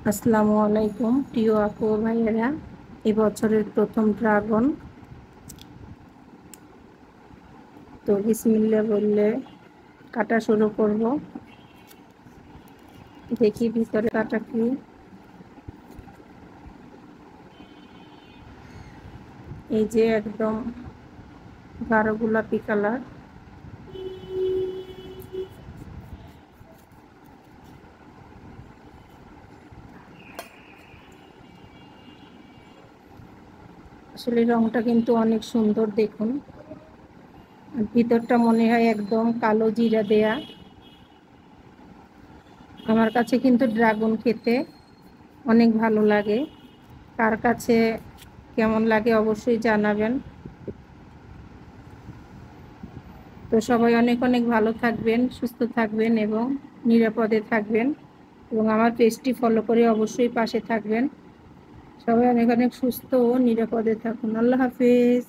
আসসালামু আলাইকুম প্রিয় আপু ভাইয়েরা। এবছরের প্রথম ড্রাগন, তো বিসমিল্লাহ বললে কাটা শুরু করব। দেখি ভিতরে কাটা কি। এই যে একদম গাঢ় গোলাপি কালার। আসলে রংটা কিন্তু অনেক সুন্দর, দেখুন। আর ভিতরটা মনে হয় একদম কালো জিরা দেয়া। আমার কাছে কিন্তু ড্রাগন খেতে অনেক ভালো লাগে। কার কাছে কেমন লাগে অবশ্যই জানাবেন। তো সবাই অনেক অনেক ভালো থাকবেন, সুস্থ থাকবেন এবং নিরাপদে থাকবেন, এবং আমার পেজটি ফলো করে অবশ্যই পাশে থাকবেন। সবাই অনেক অনেক সুস্থ ও নিরাপদে থাকুন। আল্লাহ হাফেজ।